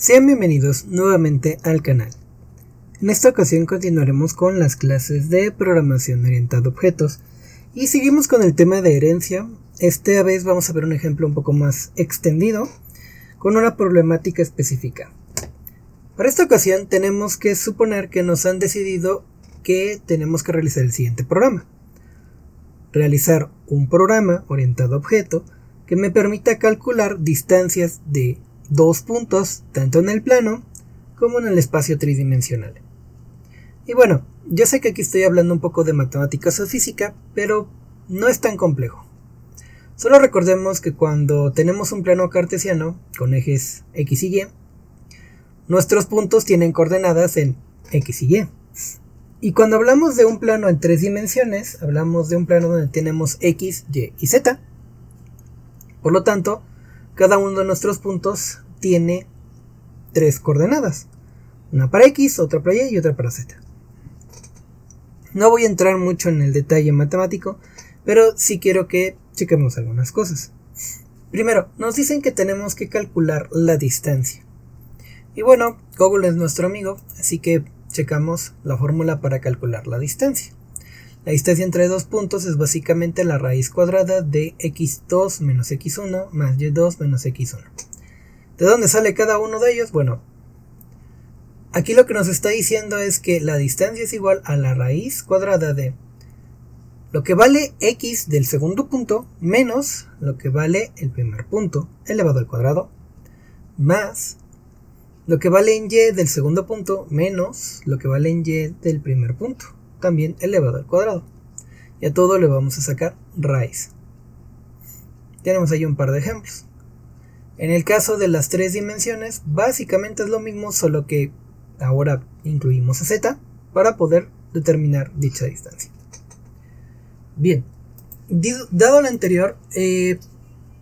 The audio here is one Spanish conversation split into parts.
Sean bienvenidos nuevamente al canal. En esta ocasión continuaremos con las clases de programación orientada a objetos y seguimos con el tema de herencia. Esta vez vamos a ver un ejemplo un poco más extendido con una problemática específica. Para esta ocasión tenemos que suponer que nos han decidido que tenemos que realizar el siguiente programa. Realizar un programa orientado a objeto que me permita calcular distancias de dos puntos tanto en el plano como en el espacio tridimensional. Y bueno, yo sé que aquí estoy hablando un poco de matemáticas o física, pero no es tan complejo. Solo recordemos que cuando tenemos un plano cartesiano con ejes X y Y, nuestros puntos tienen coordenadas en X y Y. Y cuando hablamos de un plano en tres dimensiones, hablamos de un plano donde tenemos X, Y y Z. Por lo tanto, cada uno de nuestros puntos tiene tres coordenadas. Una para X, otra para Y y otra para Z. No voy a entrar mucho en el detalle matemático, pero sí quiero que chequemos algunas cosas. Primero, nos dicen que tenemos que calcular la distancia. Y bueno, Google es nuestro amigo, así que checamos la fórmula para calcular la distancia. La distancia entre dos puntos es básicamente la raíz cuadrada de x2 menos x1 más y2 menos x1. ¿De dónde sale cada uno de ellos? Bueno, aquí lo que nos está diciendo es que la distancia es igual a la raíz cuadrada de lo que vale x del segundo punto menos lo que vale el primer punto elevado al cuadrado más lo que vale en y del segundo punto menos lo que vale en y del primer punto, también elevado al cuadrado. Y a todo le vamos a sacar raíz. Tenemos ahí un par de ejemplos. En el caso de las tres dimensiones, básicamente es lo mismo, solo que ahora incluimos a z para poder determinar dicha distancia. Bien, dado lo anterior,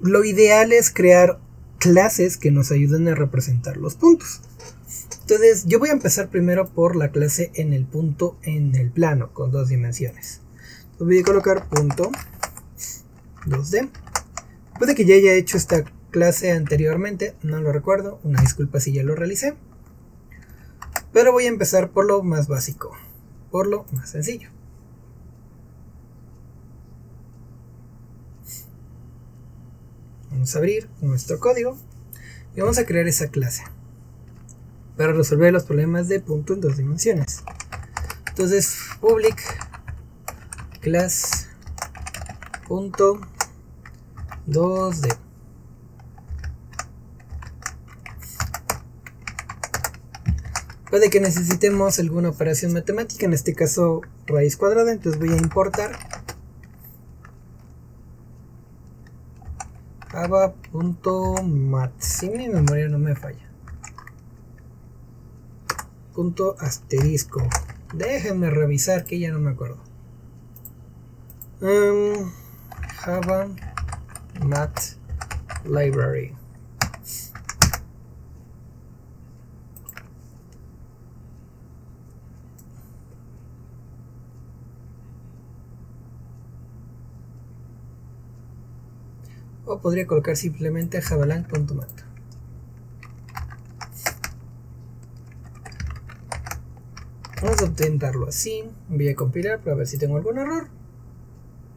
lo ideal es crear clases que nos ayuden a representar los puntos. Entonces yo voy a empezar primero por la clase en el punto en el plano con dos dimensiones. Entonces voy a colocar punto 2D. Puede que ya haya hecho esta clase anteriormente, no lo recuerdo, una disculpa si ya lo realicé, pero voy a empezar por lo más básico, por lo más sencillo. Vamos a abrir nuestro código y vamos a crear esa clase para resolver los problemas de punto en dos dimensiones. Entonces, public class punto 2D. Puede que necesitemos alguna operación matemática, en este caso raíz cuadrada, entonces voy a importar java.mat, si mi memoria no me falla. Punto asterisco. Déjenme revisar que ya no me acuerdo. Java Mat Library. O podría colocar simplemente javalang.mat. Vamos a intentarlo así. Voy a compilar para ver si tengo algún error.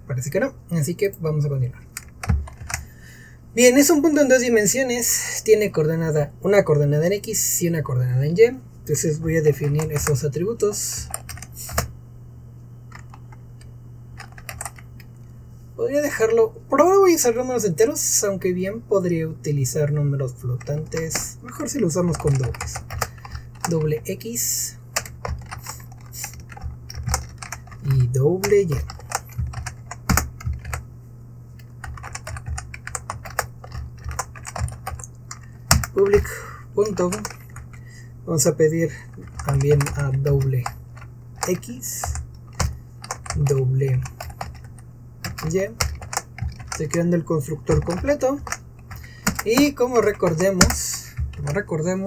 Parece que no, así que vamos a continuar. Bien, es un punto en dos dimensiones. Tiene una coordenada en X y una coordenada en Y. Entonces voy a definir esos atributos. Podría dejarlo, por ahora voy a usar números enteros, aunque bien podría utilizar números flotantes. Mejor si lo usamos con dobles. Doble X y doble Y. Public punto. Vamos a pedir también a doble X, doble Y. Estoy creando el constructor completo. Y como recordemos,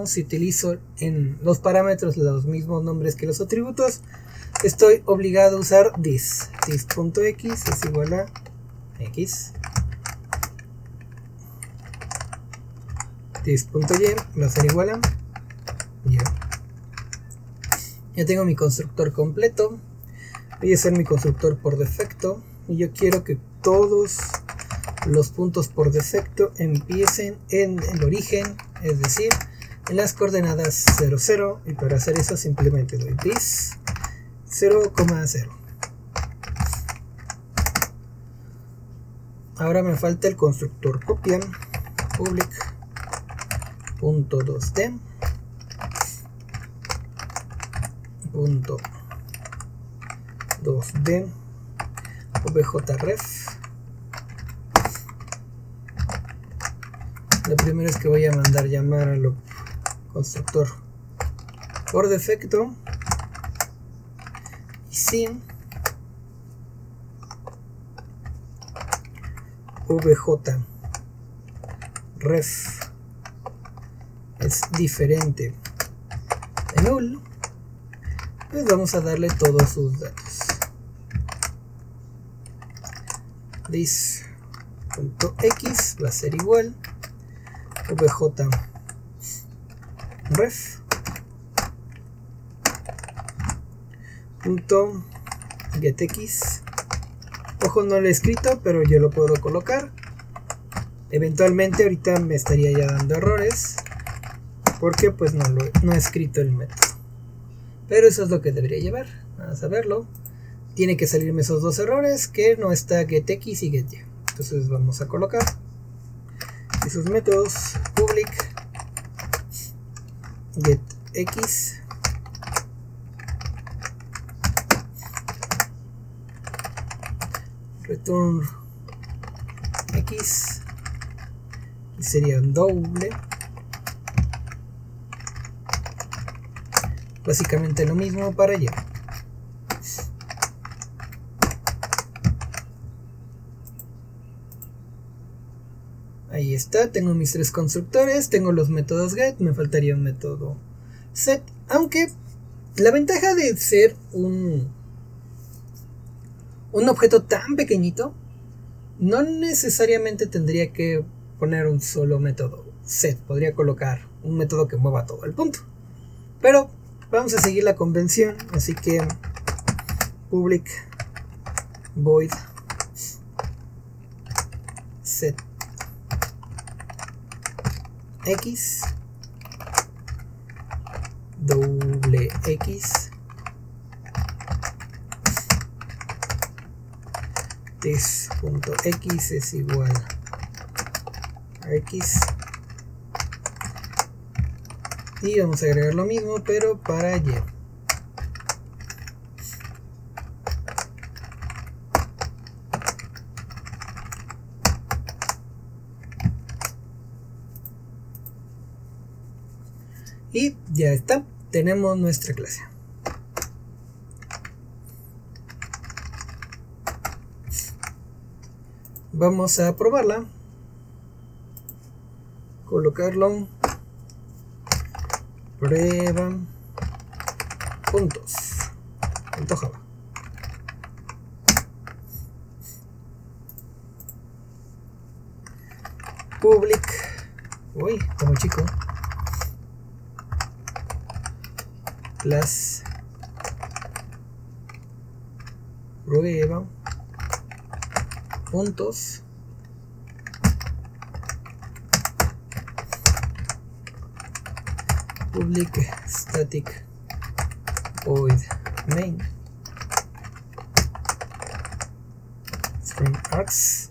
si utilizo en los parámetros los mismos nombres que los atributos, estoy obligado a usar this. This.x es igual a x. This.y va a ser igual a Ya tengo mi constructor completo. Voy a hacer mi constructor por defecto. Y yo quiero que todos los puntos por defecto empiecen en el origen, es decir, en las coordenadas 0, 0. Y para hacer eso simplemente doy this 0,0. Ahora me falta el constructor copia, public.2d punto 2d objref. Lo primero es que voy a mandar llamar al constructor por defecto y sin vjref es diferente de null, pues vamos a darle todos sus datos. This.x va a ser igual vjref punto getx. Ojo, no lo he escrito, pero yo lo puedo colocar. Eventualmente ahorita me estaría ya dando errores porque pues no he escrito el método, pero eso es lo que debería llevar. Vamos a verlo. Tiene que salirme esos dos errores, que no está getx y gety. Entonces vamos a colocar esos métodos public getx return x, y sería doble, básicamente lo mismo para allá. Ahí está, tengo mis tres constructores, tengo los métodos get, me faltaría un método set, aunque la ventaja de ser un objeto tan pequeñito, no necesariamente tendría que poner un solo método set, podría colocar un método que mueva todo el punto, pero vamos a seguir la convención, así que public void set x doble x this.x es igual a x, y vamos a agregar lo mismo pero para y. Y ya está, tenemos nuestra clase. Vamos a probarla. Colocarlo. Prueba. Puntos. Punto Java. Public. Uy, como chico. Class prueba puntos public static void main string args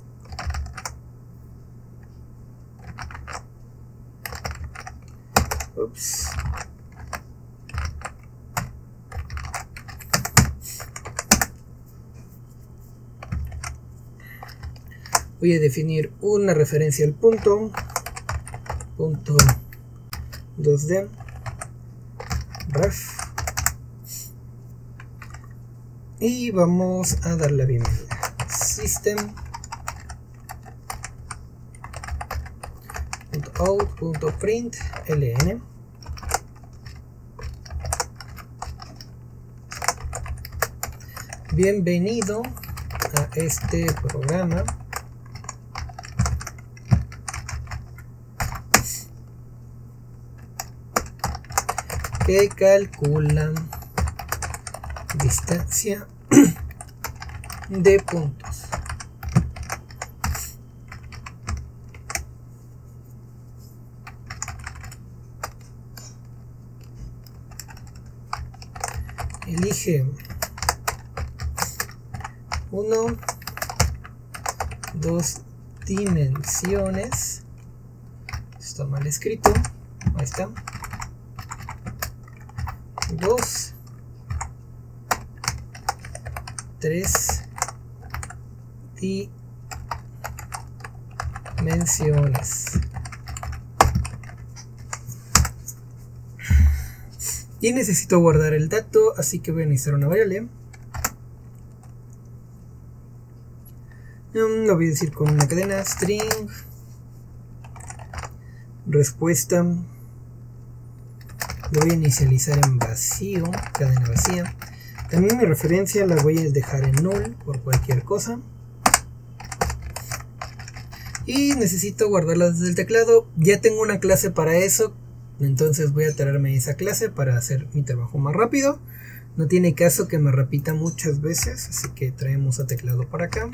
oops. Voy a definir una referencia al punto 2d ref y vamos a darle la bienvenida system.out.println. Bienvenido a este programa. que calcula distancia de puntos. Elige 1, 2 dimensiones. Está mal escrito. Ahí está. 2, 3 dimensiones. Y necesito guardar el dato, así que voy a necesitar una variable. Lo voy a decir con una cadena string respuesta. Lo voy a inicializar en vacío, cadena vacía. También mi referencia la voy a dejar en null por cualquier cosa. Y necesito guardarla desde el teclado. Ya tengo una clase para eso, entonces voy a traerme esa clase para hacer mi trabajo más rápido. No tiene caso que me repita muchas veces, así que traemos a teclado para acá.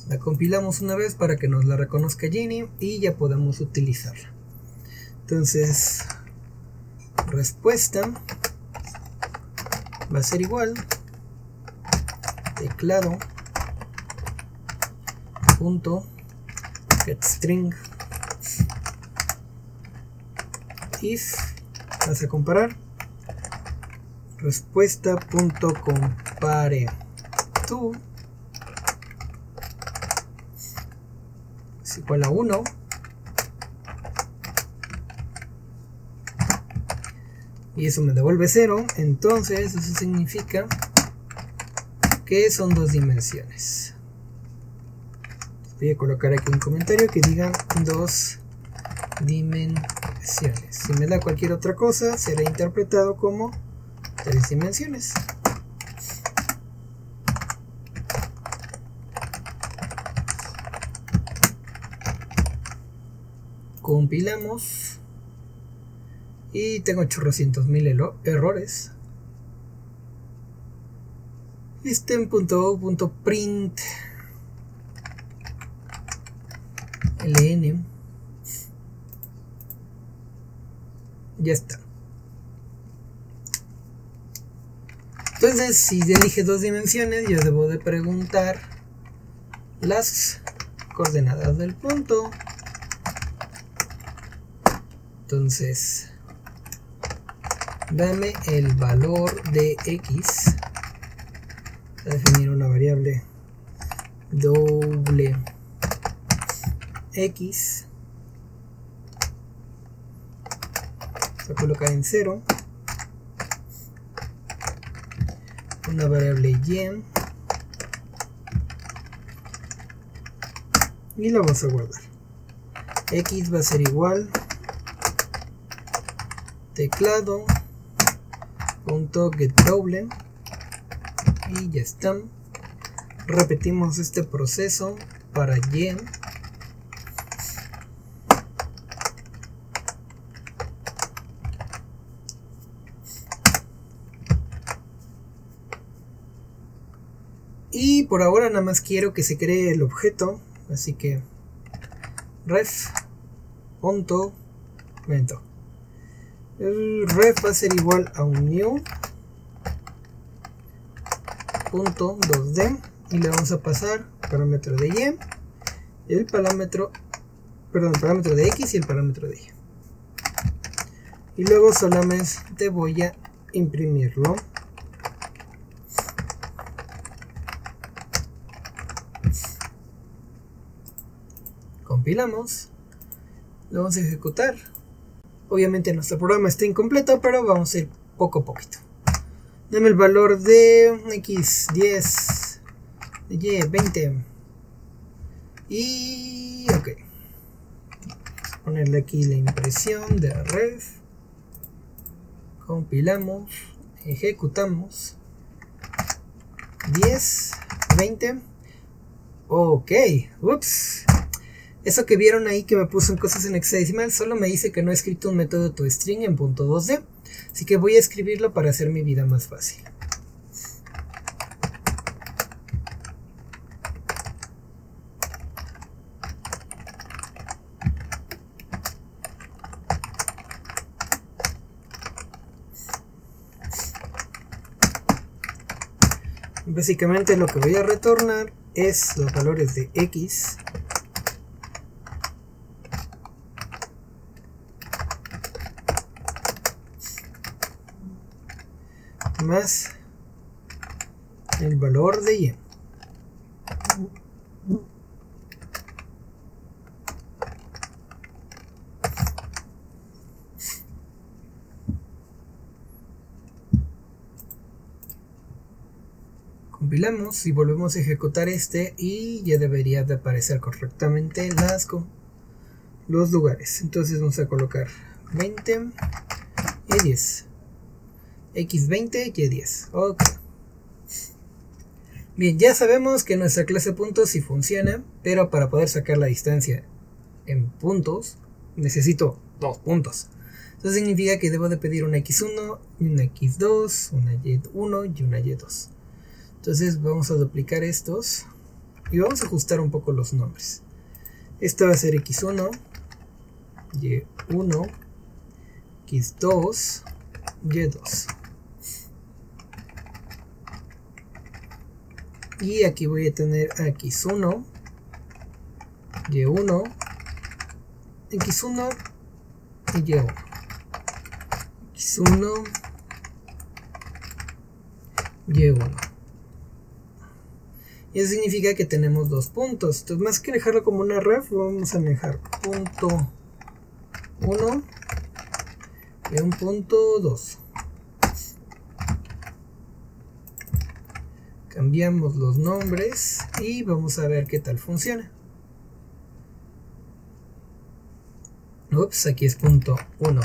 La compilamos una vez para que nos la reconozca Genie y ya podamos utilizarla. Entonces, respuesta va a ser igual teclado punto getString if, vas a comparar respuesta punto compare to es igual a 1 y eso me devuelve 0. Entonces eso significa que son 2 dimensiones. Voy a colocar aquí un comentario que diga 2 dimensiones. Si me da cualquier otra cosa será interpretado como 3 dimensiones. Compilamos y tengo 800.000 errores. System.out.print ln, ya está. Entonces, si elige 2 dimensiones, yo debo de preguntar las coordenadas del punto. Entonces, dame el valor de x. Voy a definir una variable doble x. Se va a colocar en 0. Una variable y la vamos a guardar. X va a ser igual teclado punto getDouble y ya está. Repetimos este proceso para y. Y por ahora nada más quiero que se cree el objeto, así que ref punto momento. El ref va a ser igual a un new punto 2D y le vamos a pasar parámetro de y, el parámetro de x y el parámetro de y. Y luego solamente voy a imprimirlo. Compilamos, lo vamos a ejecutar. Obviamente nuestro programa está incompleto, pero vamos a ir poco a poquito. Dame el valor de x 10, de y 20 y ok. Vamos a ponerle aquí la impresión de la ref. Compilamos, ejecutamos. 10, 20. Ok, ups. Eso que vieron ahí que me puso en cosas en hexadecimal solo me dice que no he escrito un método toString en .2d, así que voy a escribirlo para hacer mi vida más fácil. Básicamente lo que voy a retornar es los valores de x más el valor de y. Compilamos y volvemos a ejecutar y ya debería de aparecer correctamente los lugares. Entonces vamos a colocar 20 y 10. X20 y 10. Ok. Bien, ya sabemos que nuestra clase puntos sí funciona, pero para poder sacar la distancia en puntos necesito 2 puntos. Eso significa que debo de pedir una X1, una X2, una Y1 y una Y2. Entonces vamos a duplicar estos y vamos a ajustar un poco los nombres. Esto va a ser X1, Y1, X2, Y2. Y aquí voy a tener X1, Y1, X1 y Y1. X1, Y1. Y eso significa que tenemos 2 puntos. Entonces, más que dejarlo como una ref, vamos a dejar punto 1 y un punto 2. Cambiamos los nombres y vamos a ver qué tal funciona. Ups, aquí es punto 1.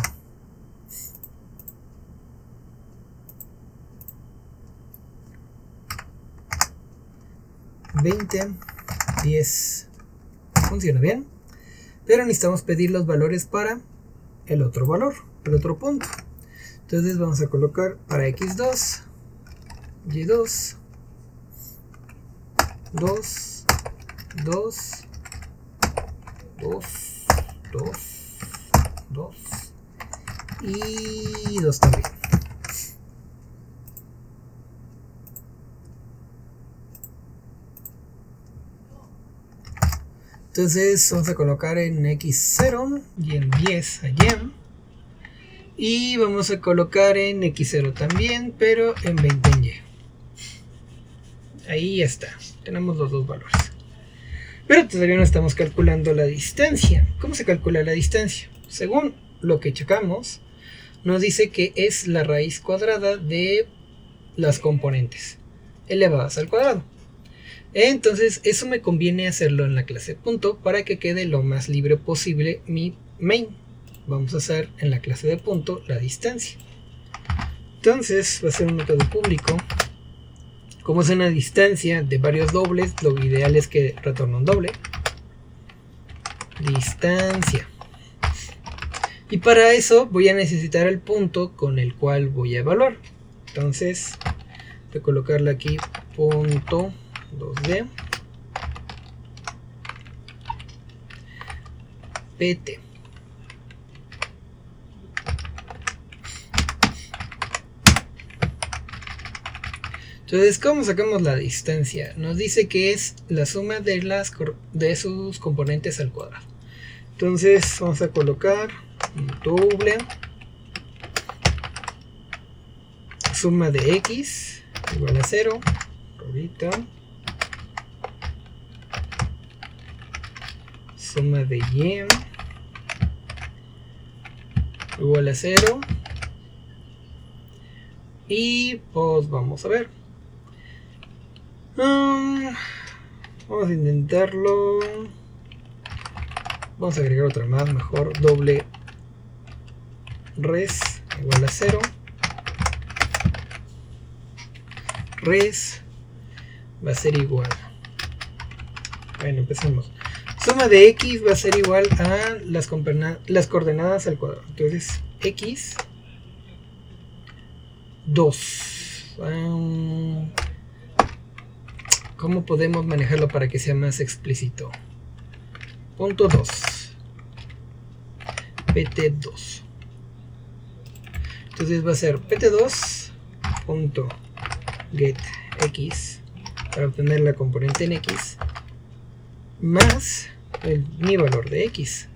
$20, 10. Funciona bien. Pero necesitamos pedir los valores para el otro valor, el otro punto. Entonces vamos a colocar para X2, Y2, 2, 2, 2, 2, 2 y 2 también. Entonces vamos a colocar en X0 y en 10 a Y. Y vamos a colocar en X0 también, pero en 20 en Y. Ahí ya está. Tenemos los dos valores. Pero todavía no estamos calculando la distancia. ¿Cómo se calcula la distancia? Según lo que checamos, nos dice que es la raíz cuadrada de las componentes elevadas al cuadrado. Entonces eso me conviene hacerlo en la clase punto para que quede lo más libre posible mi main. Vamos a hacer en la clase de punto la distancia. Entonces va a ser un método público. Como es una distancia de varios dobles, lo ideal es que retorne un doble. Distancia. Y para eso voy a necesitar el punto con el cual voy a evaluar. Entonces voy a colocarle aquí punto 2D PT. Entonces, ¿cómo sacamos la distancia? Nos dice que es la suma de sus componentes al cuadrado. Entonces vamos a colocar un doble suma de x igual a 0 ahorita, suma de y igual a 0 y pues vamos a ver. Vamos a intentarlo. Vamos a agregar otra más, mejor. Doble res igual a 0. Res va a ser igual. Bueno, empecemos. Suma de x va a ser igual a las coordenadas al cuadrado. Entonces x 2. ¿Cómo podemos manejarlo para que sea más explícito? Punto 2. pt2. Entonces va a ser pt2 punto get x para obtener la componente en x más mi valor de x.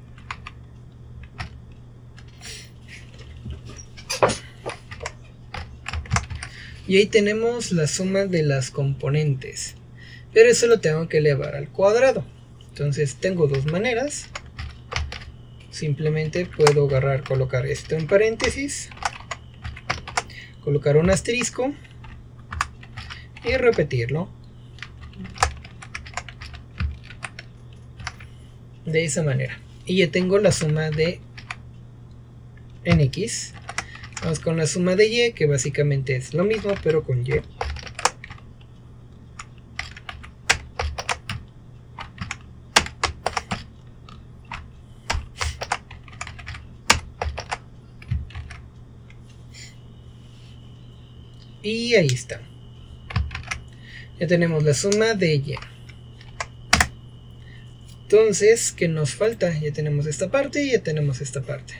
Y ahí tenemos la suma de las componentes, pero eso lo tengo que elevar al cuadrado. Entonces tengo dos maneras. Simplemente puedo agarrar, colocar esto en paréntesis, colocar un asterisco y repetirlo de esa manera. Y ya tengo la suma de nx. Vamos con la suma de y, que básicamente es lo mismo, pero con y. Y ahí está. Ya tenemos la suma de y. Entonces, ¿qué nos falta? Ya tenemos esta parte y ya tenemos esta parte.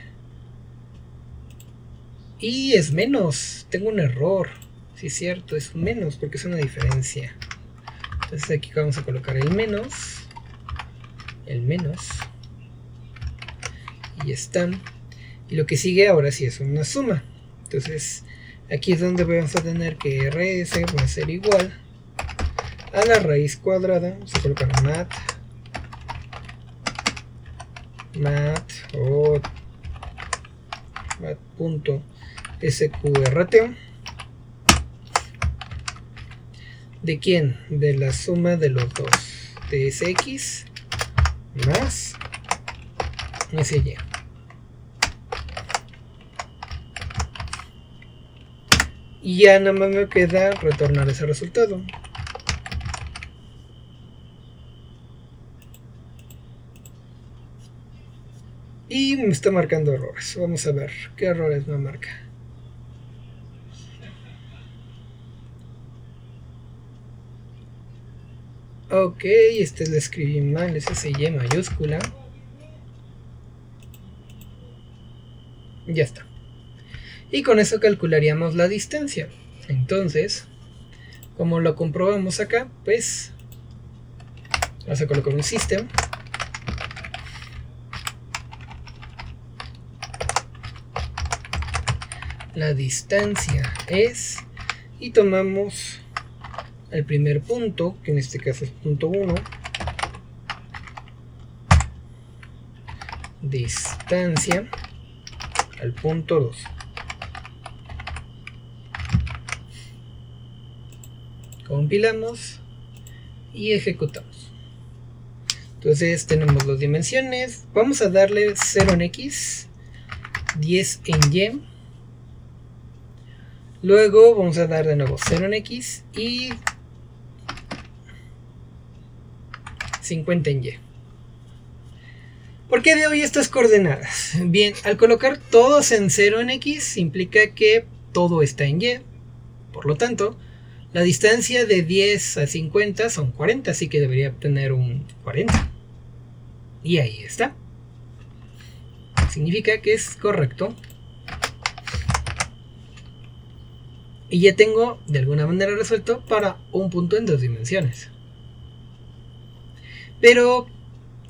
Y es menos. Tengo un error. Sí, es cierto, es menos porque es una diferencia. Entonces aquí vamos a colocar el menos. El menos. Y ya está. Y lo que sigue ahora sí es una suma. Entonces aquí es donde vamos a tener que rs va a ser igual a la raíz cuadrada. Vamos a colocar mat punto sqrt. ¿De quién? De la suma de los dos, de sx más sy. Y ya nada más me queda retornar ese resultado. Y me está marcando errores. Vamos a ver qué errores me marca. Ok, este lo escribí mal, es SY mayúscula. Ya está. Y con eso calcularíamos la distancia. Entonces, como lo comprobamos acá, pues vamos a colocar un system. La distancia es, y tomamos el primer punto, que en este caso es punto 1, distancia al punto 2. Compilamos y ejecutamos. Entonces tenemos las dimensiones. Vamos a darle 0 en x, 10 en y. Luego vamos a dar de nuevo 0 en x y 50 en y. ¿Por qué de hoy estas coordenadas? Bien, al colocar todos en 0 en x implica que todo está en y. Por lo tanto, la distancia de 10 a 50 son 40, así que debería tener un 40. Y ahí está. Significa que es correcto. Y ya tengo de alguna manera resuelto para un punto en 2 dimensiones. Pero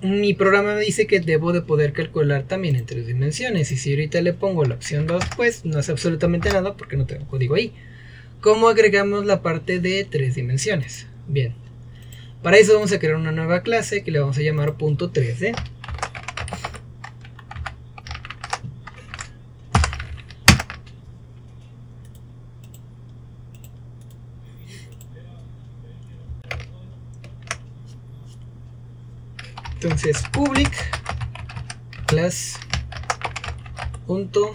mi programa me dice que debo de poder calcular también en 3 dimensiones. Y si ahorita le pongo la opción 2, pues no hace absolutamente nada porque no tengo código ahí. ¿Cómo agregamos la parte de 3 dimensiones? Bien, para eso vamos a crear una nueva clase que le vamos a llamar punto 3D. Entonces public class punto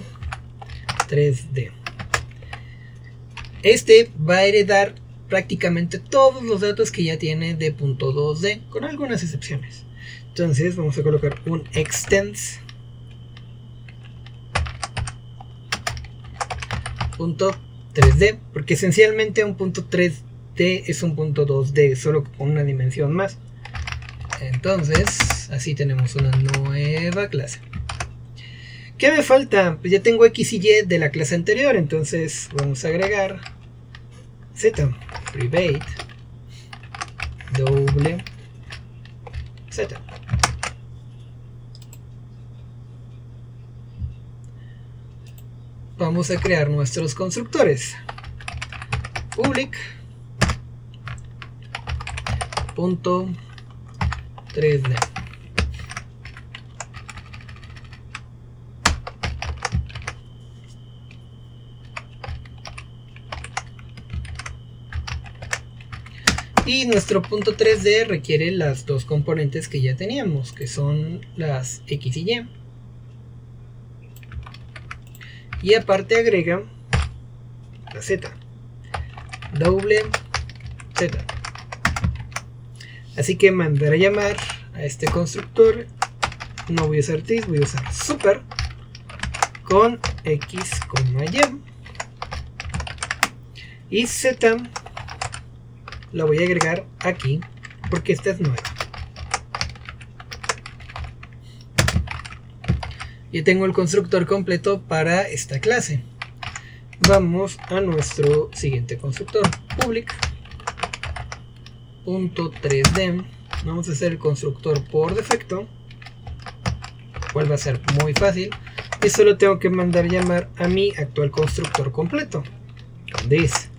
3D. Este va a heredar prácticamente todos los datos que ya tiene de punto 2D, con algunas excepciones. Entonces vamos a colocar un extends punto 3D, porque esencialmente un punto 3D es un punto 2D, solo con una dimensión más. Entonces así tenemos una nueva clase. ¿Qué me falta? Pues ya tengo X y Y de la clase anterior, entonces vamos a agregar Z private doble Z. Vamos a crear nuestros constructores. Public punto 3D. Y nuestro punto 3D requiere las dos componentes que ya teníamos, que son las X y Y. Y aparte agrega la Z. Doble Z. Así que mandar a llamar a este constructor. No voy a usar this, voy a usar super con X, Y. Y Z la voy a agregar aquí porque esta es nueva. Ya tengo el constructor completo para esta clase. Vamos a nuestro siguiente constructor. Public punto 3D. Vamos a hacer el constructor por defecto, cual va a ser muy fácil. Y solo tengo que mandar llamar a mi actual constructor completo con this.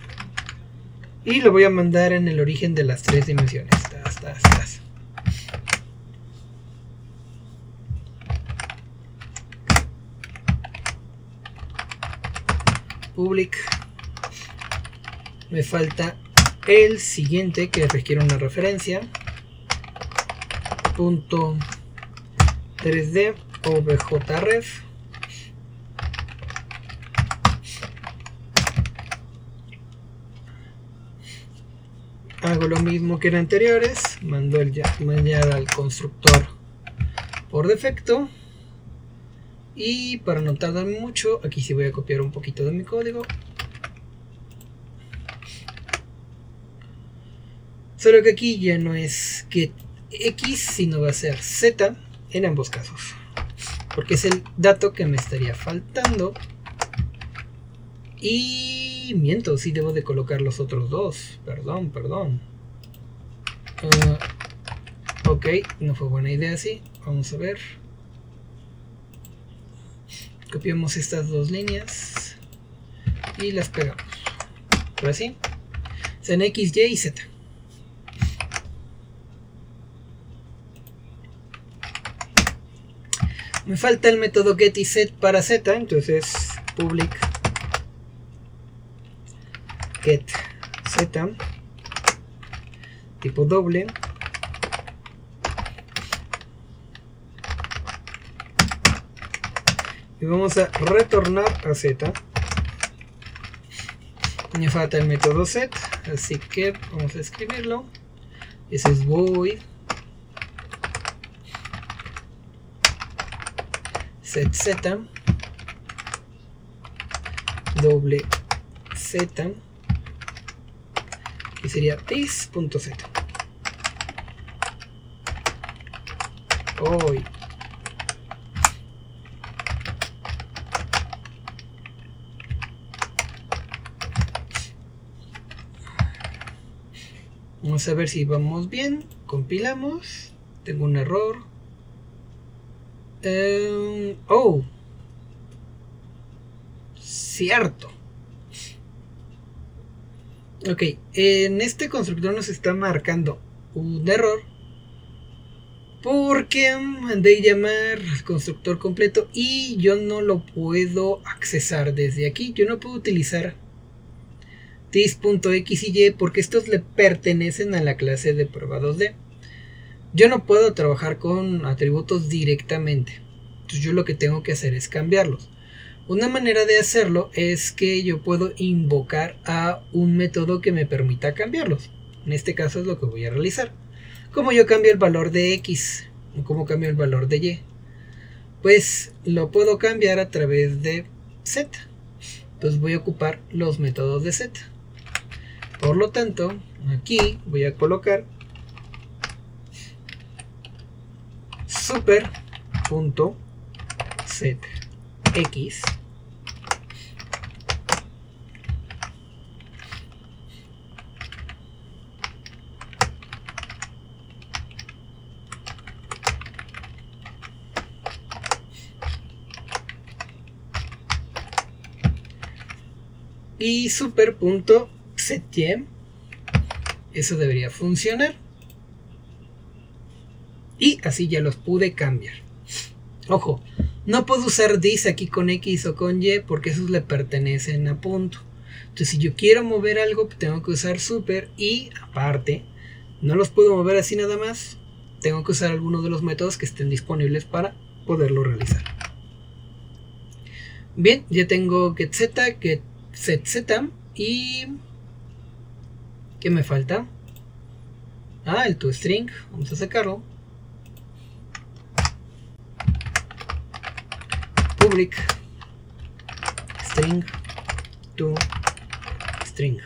Y lo voy a mandar en el origen de las tres dimensiones. Public. Me falta el siguiente que requiere una referencia. Punto 3D objref. Hago lo mismo que en anteriores, mando el llamar al constructor por defecto. Y para no tardar mucho, aquí sí voy a copiar un poquito de mi código. Solo que aquí ya no es get X, sino va a ser Z en ambos casos, porque es el dato que me estaría faltando. Y miento, sí debo de colocar los otros dos. Perdón. Ok, no fue buena idea así. Vamos a ver. Copiamos estas dos líneas y las pegamos. Ahora sí, son X, Y y Z. Me falta el método get y set para Z, entonces public get Z tipo doble y vamos a retornar a Z. Me falta el método set, así que vamos a escribirlo. Ese es void set Z doble Z, que sería this.z. Hoy vamos a ver si vamos bien. Compilamos. Tengo un error. Cierto. Ok, en este constructor nos está marcando un error porque mandé llamar al constructor completo y yo no lo puedo accesar desde aquí. Yo no puedo utilizar this.x y y porque estos le pertenecen a la clase de prueba 2D. Yo no puedo trabajar con atributos directamente. Entonces yo lo que tengo que hacer es cambiarlos. Una manera de hacerlo es que yo puedo invocar a un método que me permita cambiarlos. En este caso es lo que voy a realizar. Como yo cambio el valor de X ¿Cómo cambio el valor de y? Pues lo puedo cambiar a través de z. Entonces voy a ocupar los métodos de z. Por lo tanto, aquí voy a colocar super.setX y super.setY. Eso debería funcionar. Y así ya los pude cambiar. Ojo, no puedo usar this aquí con X o con Y porque esos le pertenecen a punto. Entonces si yo quiero mover algo, tengo que usar super, y aparte, no los puedo mover así nada más. Tengo que usar alguno de los métodos que estén disponibles para poderlo realizar. Bien, ya tengo getZ, getZZ y... ¿qué me falta? El toString, vamos a sacarlo. Public string to string.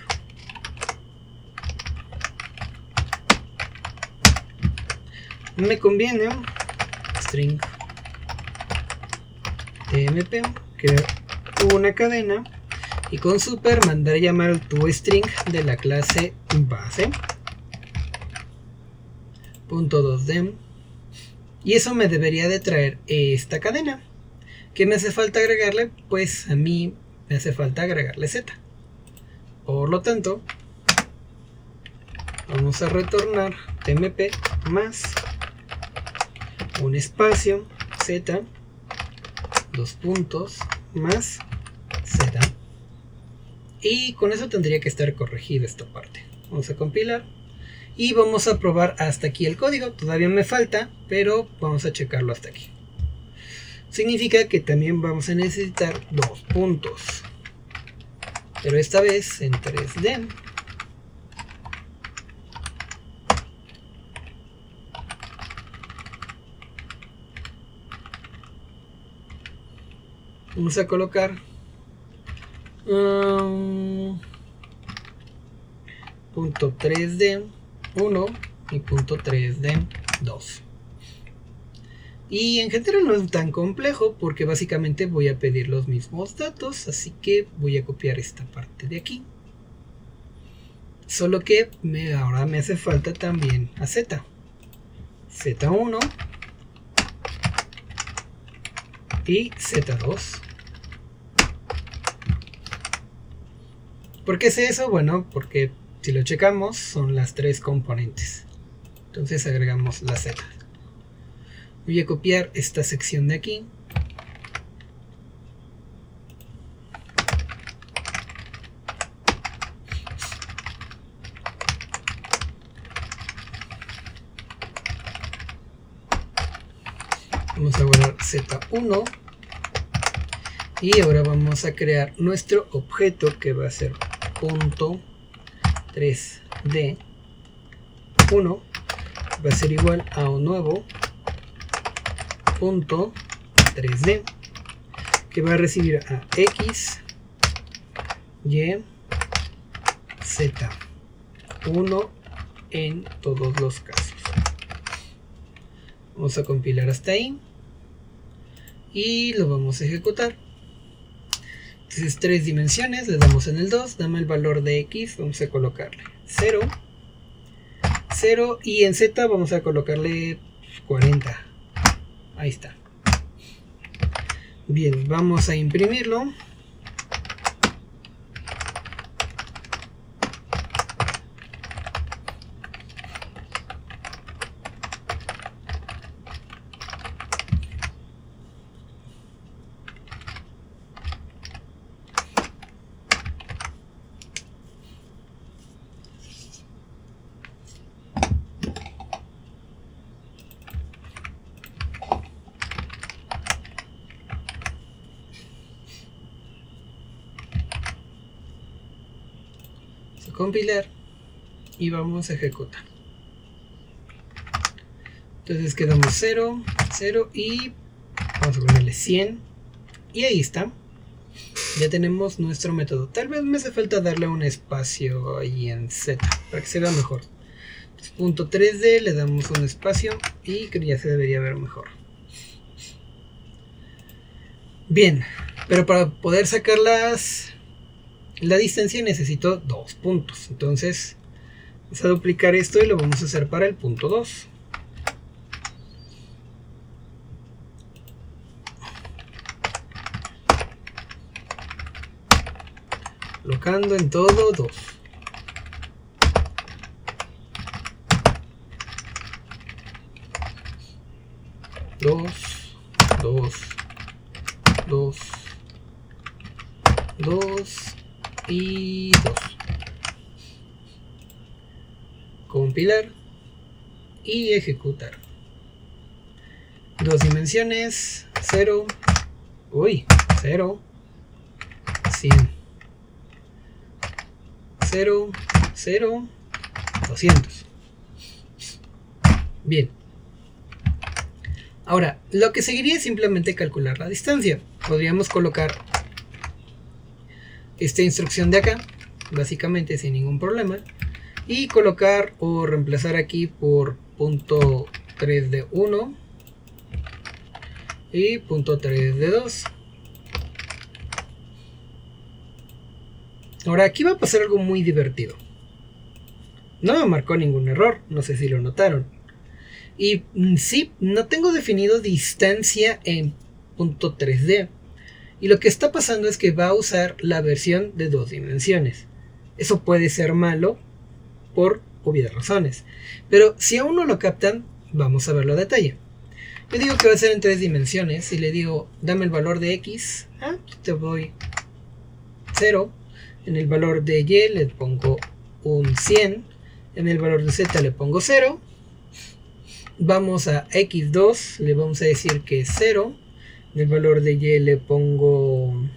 Me conviene string tmp, crear una cadena y con super mandar a llamar al toString de la clase base .2dem, y eso me debería de traer esta cadena. ¿Qué me hace falta agregarle? Pues a mí me hace falta agregarle z. Por lo tanto, vamos a retornar tmp más un espacio z, dos puntos, más z. Y con eso tendría que estar corregida esta parte. Vamos a compilar y vamos a probar hasta aquí el código. Todavía me falta, pero vamos a checarlo hasta aquí. Significa que también vamos a necesitar dos puntos, pero esta vez en 3D. Vamos a colocar punto 3D 1 y punto 3D 2. Y en general no es tan complejo porque básicamente voy a pedir los mismos datos, así que voy a copiar esta parte de aquí. Solo que ahora me hace falta también a Z. Z1 y Z2. ¿Por qué es eso? Bueno, porque si lo checamos son las tres componentes. Entonces agregamos la Z. Voy a copiar esta sección de aquí. Vamos a guardar Z1. Y ahora vamos a crear nuestro objeto que va a ser punto 3D1. Va a ser igual a un nuevo punto 3D que va a recibir a X, Y, Z, 1 en todos los casos. Vamos a compilar hasta ahí y lo vamos a ejecutar. Entonces 3 dimensiones, le damos en el 2, dame el valor de X, vamos a colocarle 0, 0 y en Z vamos a colocarle 40. Ahí está. Bien, vamos a imprimirlo. Compilar y vamos a ejecutar. Entonces quedamos 0, 0 y vamos a ponerle 100. Y ahí está. Ya tenemos nuestro método. Tal vez me hace falta darle un espacio ahí en Z para que se vea mejor. Entonces, punto 3D, le damos un espacio y creo que ya se debería ver mejor. Bien, pero para poder sacar la distancia necesito 2 puntos. Entonces vamos a duplicar esto y lo vamos a hacer para el punto 2. Colocando en todo 2. 2, 2, 2, 2 y 2. Compilar y ejecutar. 2 dimensiones, 0, 0, 100, 0, 0, 200. Bien. Ahora, lo que seguiría es simplemente calcular la distancia. Podríamos colocar esta instrucción de acá, básicamente sin ningún problema, y colocar o reemplazar aquí por punto 3 de 1 y punto 3 de 2. Ahora aquí va a pasar algo muy divertido. No me marcó ningún error, no sé si lo notaron. Y sí, no tengo definido distancia en punto 3D. Y lo que está pasando es que va a usar la versión de 2 dimensiones. Eso puede ser malo por obvias razones. Pero si aún no lo captan, vamos a verlo a detalle. Le digo que va a ser en 3 dimensiones y le digo, dame el valor de X. Te doy 0. En el valor de Y le pongo un 100. En el valor de Z le pongo 0. Vamos a X2, le vamos a decir que es 0. En el valor de Y le pongo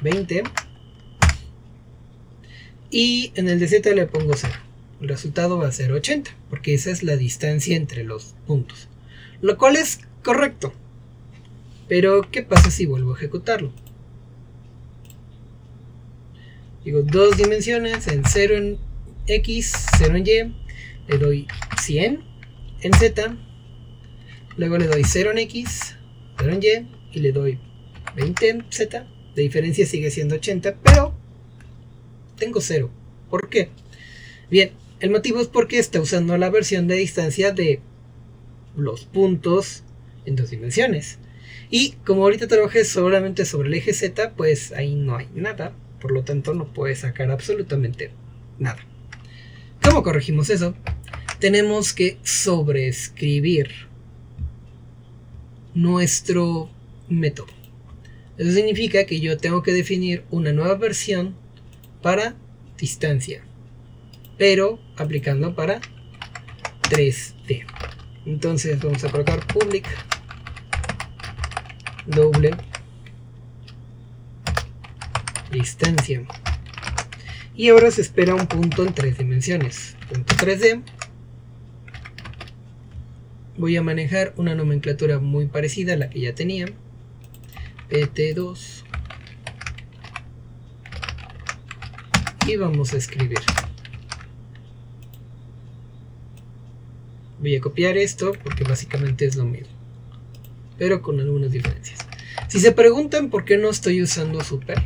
20. Y en el de Z le pongo 0. El resultado va a ser 80, porque esa es la distancia entre los puntos. Lo cual es correcto. Pero, ¿qué pasa si vuelvo a ejecutarlo? Digo, 2 dimensiones en 0 en X, 0 en Y. Le doy 100. En Z, luego le doy 0 en X, 0 en Y y le doy 20 en Z. De diferencia sigue siendo 80, pero tengo 0. ¿Por qué? Bien, el motivo es porque está usando la versión de distancia de los puntos en 2 dimensiones. Y como ahorita trabajé solamente sobre el eje Z, pues ahí no hay nada. Por lo tanto no puede sacar absolutamente nada. ¿Cómo corregimos eso? Tenemos que sobreescribir nuestro método. Eso significa que yo tengo que definir una nueva versión para distancia, pero aplicando para 3D. Entonces vamos a colocar public doble distancia. Y ahora se espera un punto en 3 dimensiones. Punto 3D. Voy a manejar una nomenclatura muy parecida a la que ya tenía. PT2. Y vamos a escribir. Voy a copiar esto porque básicamente es lo mismo, pero con algunas diferencias. Si se preguntan por qué no estoy usando super,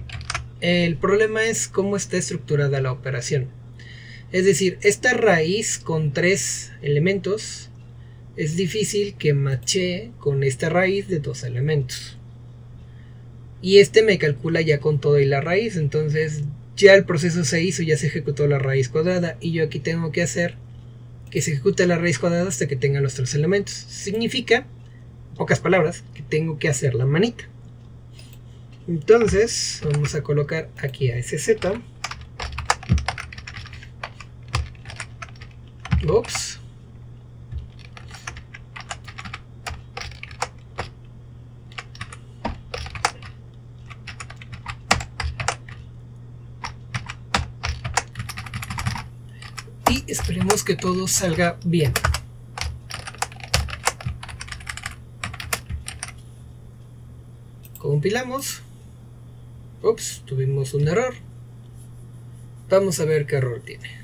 el problema es cómo está estructurada la operación. Es decir, esta raíz con 3 elementos es difícil que matche con esta raíz de 2 elementos. Y este me calcula ya con todo y la raíz, entonces ya el proceso se hizo, ya se ejecutó la raíz cuadrada y yo aquí tengo que hacer que se ejecute la raíz cuadrada hasta que tenga los 3 elementos. Significa, en pocas palabras, que tengo que hacer la manita. Entonces vamos a colocar aquí a SZ. Ups. Y esperemos que todo salga bien. Compilamos. Ups, tuvimos un error. Vamos a ver qué error tiene.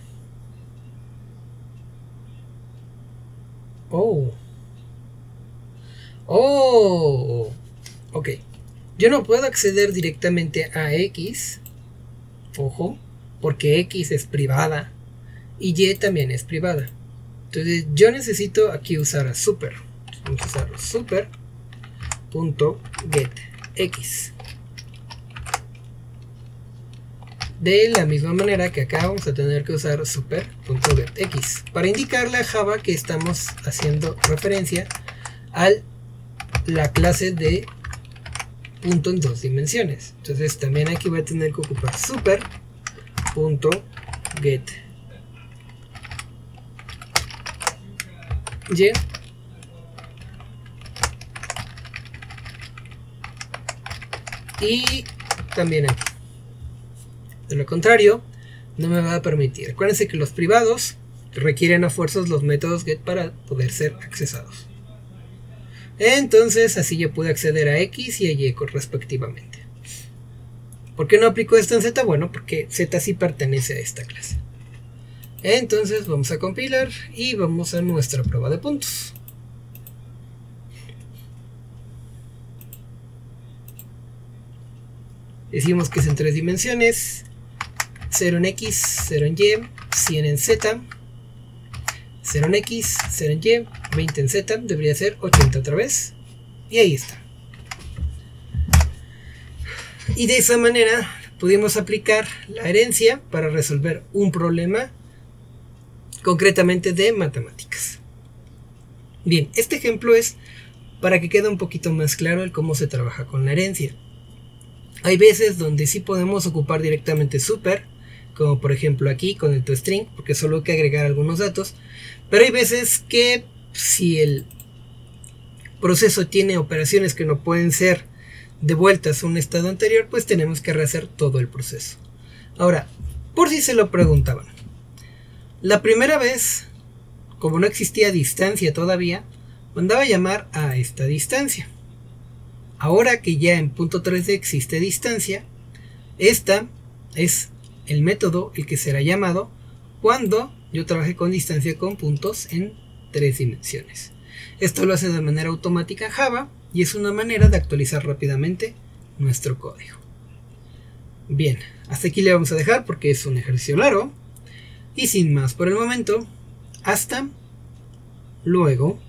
Ok. Yo no puedo acceder directamente a X. Ojo, porque X es privada y Y también es privada. Entonces yo necesito aquí usar a super. Vamos a usar super.getX. De la misma manera que acá vamos a tener que usar super.getX para indicarle a Java que estamos haciendo referencia a la clase de punto en 2 dimensiones. Entonces también aquí voy a tener que ocupar super.getY. Y también aquí. De lo contrario, no me va a permitir. Acuérdense que los privados requieren a fuerzas los métodos get para poder ser accesados. Entonces así yo pude acceder a X y a Y respectivamente. ¿Por qué no aplico esto en Z? Bueno, porque Z sí pertenece a esta clase. Entonces vamos a compilar y vamos a nuestra prueba de puntos. Decimos que es en 3 dimensiones. 0 en X, 0 en Y, 100 en Z, 0 en X, 0 en Y, 20 en Z, debería ser 80 otra vez. Y ahí está. Y de esa manera pudimos aplicar la herencia para resolver un problema concretamente de matemáticas. Bien, este ejemplo es para que quede un poquito más claro el cómo se trabaja con la herencia. Hay veces donde sí podemos ocupar directamente super, como por ejemplo aquí con el toString, porque solo hay que agregar algunos datos, pero hay veces que si el proceso tiene operaciones que no pueden ser devueltas a un estado anterior, pues tenemos que rehacer todo el proceso. Ahora, por si se lo preguntaban, la primera vez, como no existía distancia todavía, mandaba llamar a esta distancia. Ahora que ya en punto 3D existe distancia, esta es el método el que será llamado cuando yo trabaje con distancia con puntos en 3 dimensiones. Esto lo hace de manera automática en Java y es una manera de actualizar rápidamente nuestro código. Bien, hasta aquí le vamos a dejar porque es un ejercicio largo y sin más por el momento, hasta luego.